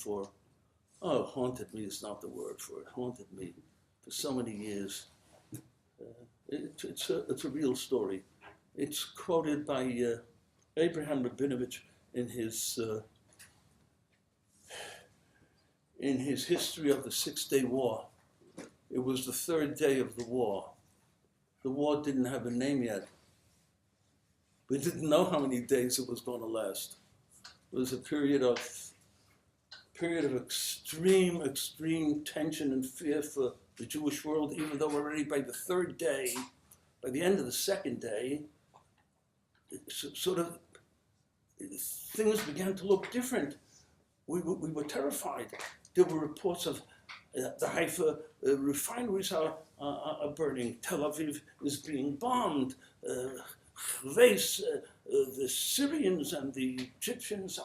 haunted me is not the word for it, haunted me for so many years. It's a real story. It's quoted by Abraham Rabinovich in his history of the Six-Day War. It was the third day of the war. The war didn't have a name yet. We didn't know how many days it was going to last. It was a period of extreme tension and fear for the Jewish world, even though already by the third day, by the end of the second day, things began to look different. We were terrified. There were reports of the Haifa refineries are burning. Tel Aviv is being bombed. The Syrians and the Egyptians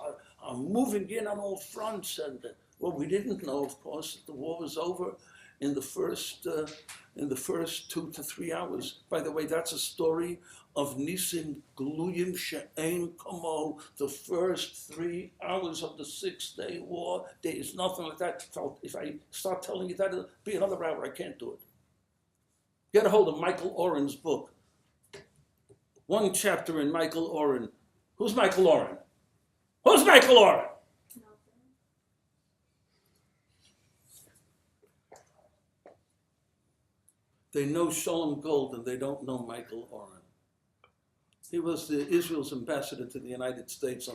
are moving in on all fronts. And what we didn't know, of course, that the war was over in the first 2 to 3 hours. By the way, that's a story of Nisim Gluyim She'ein Komo, the first 3 hours of the Six-Day War. There is nothing like that. If I start telling you that, it'll be another hour. I can't do it. Get a hold of Michael Oren's book. One chapter in Michael Oren. Who's Michael Oren? Who's Michael Oren? They know Shalom Gold and they don't know Michael Oren. He was Israel's ambassador to the United States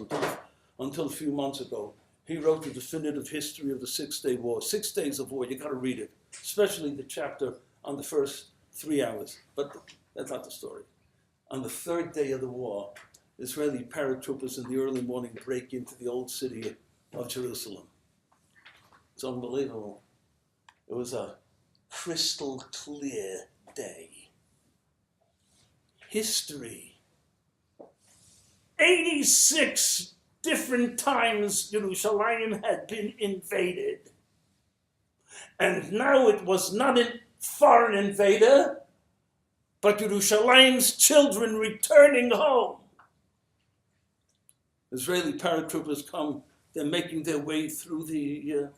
until a few months ago. He wrote the definitive history of the Six-Day War. 6 days of war, you got to read it, especially the chapter on the first 3 hours. But that's not the story. On the third day of the war, Israeli paratroopers in the early morning break into the old city of Jerusalem. It's unbelievable. It was a crystal clear day. History. 86 different times Jerusalem had been invaded. And now it was not a foreign invader, but Jerusalem's children returning home. Israeli paratroopers come, they're making their way through the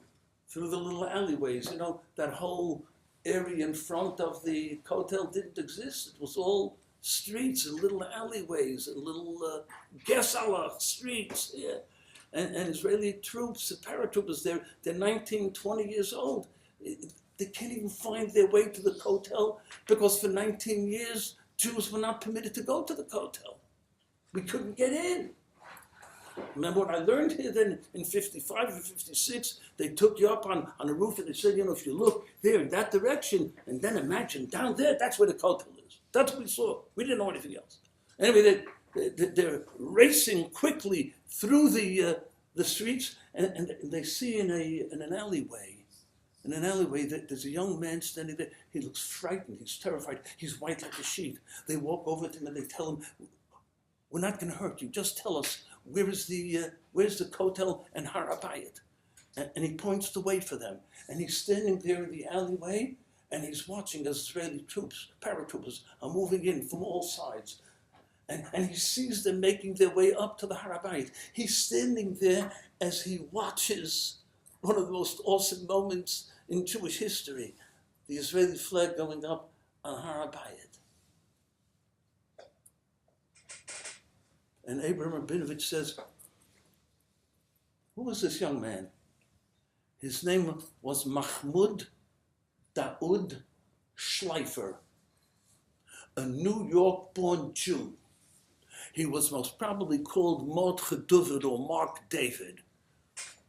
little alleyways. That whole area in front of the hotel didn't exist. It was all streets and little alleyways and little Gesala streets. Yeah. And Israeli troops, the paratroopers, they're 19, 20 years old. They can't even find their way to the hotel because for 19 years, Jews were not permitted to go to the hotel. We couldn't get in. Remember what I learned here then in 55 and 56, they took you up on a roof and they said, if you look there in that direction and then imagine down there, that's where the hotel is. That's what we saw. We didn't know anything else. Anyway, they're racing quickly through the streets and they see in an alleyway, there's a young man standing there. He looks frightened. He's terrified. He's white like a sheet. They walk over to him and they tell him, "We're not going to hurt you. Just tell us where's the hotel and Har Herzl?" And he points the way for them. And he's standing there in the alleyway and he's watching as Israeli troops, paratroopers, are moving in from all sides. And he sees them making their way up to the Har Herzl. He's standing there as he watches one of the most awesome moments in Jewish history, the Israeli flag going up on Har Herzl. And Abraham Rabinovich says, who was this young man? His name was Mahmoud Daoud Schleifer. a New York-born Jew. He was most probably called Mordechai David or Mark David.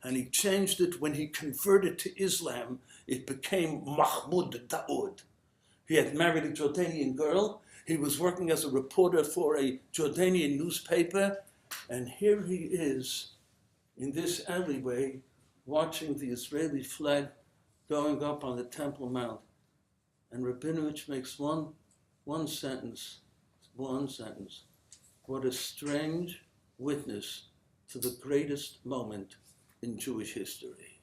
And he changed it when he converted to Islam. It became Mahmoud Daoud. He had married a Jordanian girl. He was working as a reporter for a Jordanian newspaper. And here he is in this alleyway watching the Israeli flag going up on the Temple Mount. And Rabinovich makes one sentence. What a strange witness to the greatest moment in Jewish history.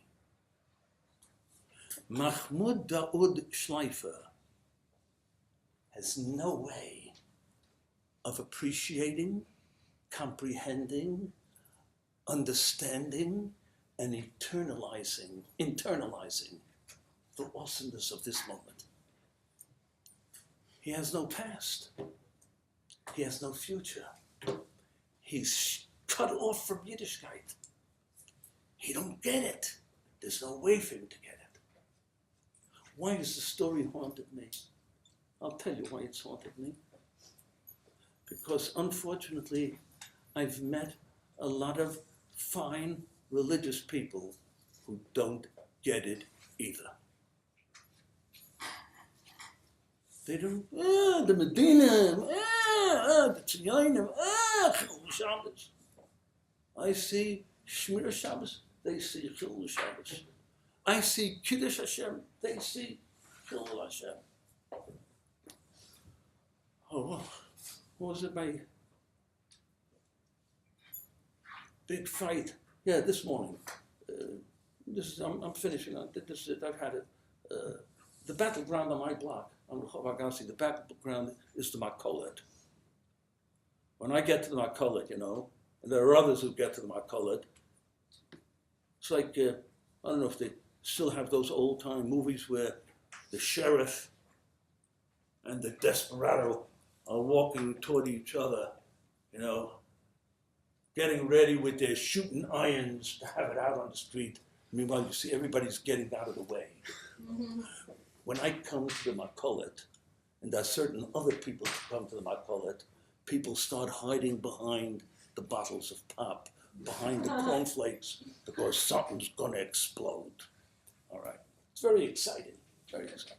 Mahmoud Daoud Schleifer has no way of appreciating, comprehending, understanding, and internalizing the awesomeness of this moment. He has no past. He has no future. He's cut off from Yiddishkeit. He don't get it. There's no way for him to get it. Why has the story haunted me? I'll tell you why it's haunted me. Because unfortunately, I've met a lot of fine religious people who don't get it either. They don't, the Medina, the Tziyonim, Chilul Shabbos. I see Shmir Shabbos, they see Chilul Shabbos. I see Kiddush Hashem, they see Chilul Hashem. Oh, what was it, my big fight? Yeah, this morning. I'm finishing on this is it. I've had it. The battleground on my block, on Rehov Agassi, the battleground is the Makolet. When I get to the Makolet, and there are others who get to the Makolet, it's like, I don't know if they still have those old-time movies where the sheriff and the desperado are walking toward each other, getting ready with their shooting irons to have it out on the street. Meanwhile, you see everybody's getting out of the way. Mm-hmm. When I come to the Makolet, and there are certain other people who come to the Makolet, people start hiding behind the bottles of pop, behind the cornflakes, because something's going to explode. All right. It's very exciting, very exciting.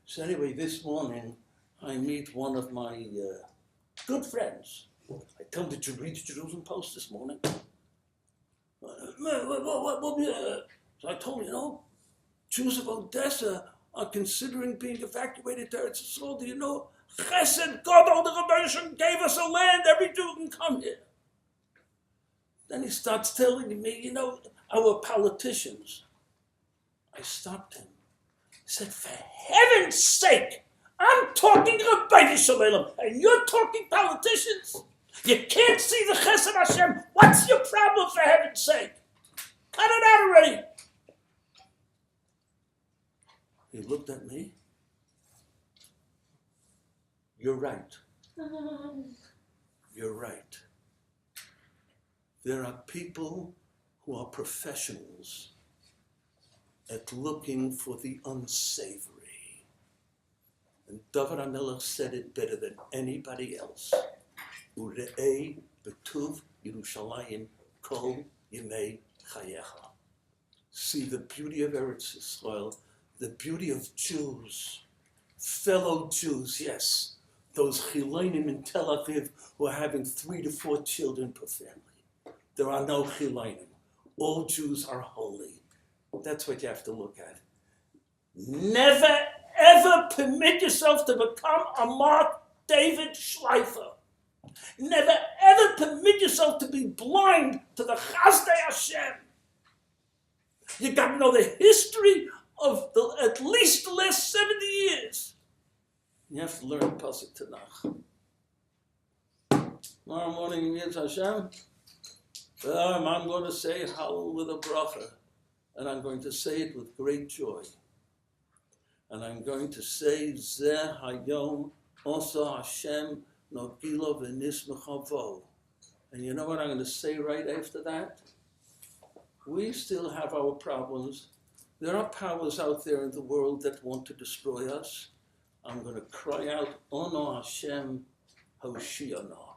So anyway, this morning, I meet one of my good friends. I tell him, did you read the Jerusalem Post this morning? So I told him, Jews of Odessa are considering being evacuated to Eretz Yisrael. Do you know? Chesed Gadol, the Rebbeinu gave us a land. Every Jew can come here. Then he starts telling me, our politicians. I stopped him. I said, for heaven's sake, I'm talking Rabbi Shalom, and you're talking politicians? You can't see the Chesed Hashem. What's your problem, for heaven's sake? Cut it out already. He looked at me. You're right. You're right. There are people who are professionals at looking for the unsavory. And David HaMelech said it better than anybody else. Ure'ei betuv Yerushalayim kol yemei chayecha. See the beauty of Eretz Yisrael, the beauty of Jews, fellow Jews, yes. Those Chilayim in Tel Aviv who are having 3 to 4 children per family. There are no Chilayim. All Jews are holy. That's what you have to look at. Never, ever permit yourself to become a Mark David Schleifer. Never, ever permit yourself to be blind to the Chazdei Hashem. You got to know the history of at least the last 70 years. You have to learn Pasuk Tanakh. Tomorrow morning, Yom Hashem, I'm going to say Hallel with a bracha, and I'm going to say it with great joy. And I'm going to say Zeh Hayom Osa Hashem Nogilo V'Nismechavo. And you know what I'm going to say right after that? We still have our problems. There are powers out there in the world that want to destroy us. I'm going to cry out, Ono Hashem Hoshiana.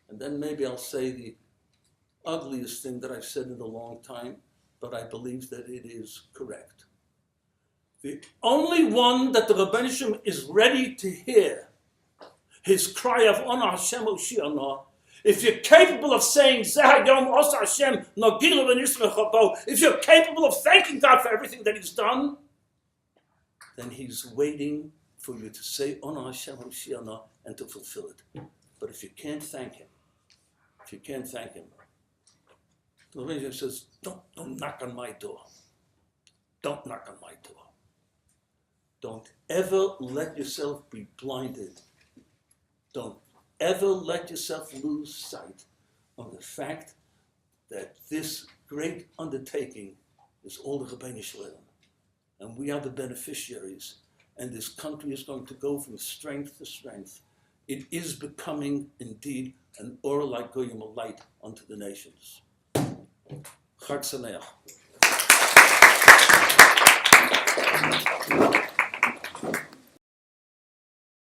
And then maybe I'll say the ugliest thing that I've said in a long time, but I believe that it is correct. The only one that the Rebbeinu Shem is ready to hear his cry of Ono Hashem Hoshiana, if you're capable of saying Zeh Yom Osa Hashem Nagilu V'Nisra Chabo, if you're capable of thanking God for everything that He's done, then He's waiting for you to say Ono Hashem Hoshiana and to fulfill it. But if you can't thank Him, the Rebbeinu Shem says, don't knock on my door. Don't knock on my door. Don't ever let yourself be blinded. Don't ever let yourself lose sight of the fact that this great undertaking is all the Rebbeinu Shalom. And we are the beneficiaries. And this country is going to go from strength to strength. It is becoming, indeed, an or like Goyim, a light unto the nations. Chag Sameach.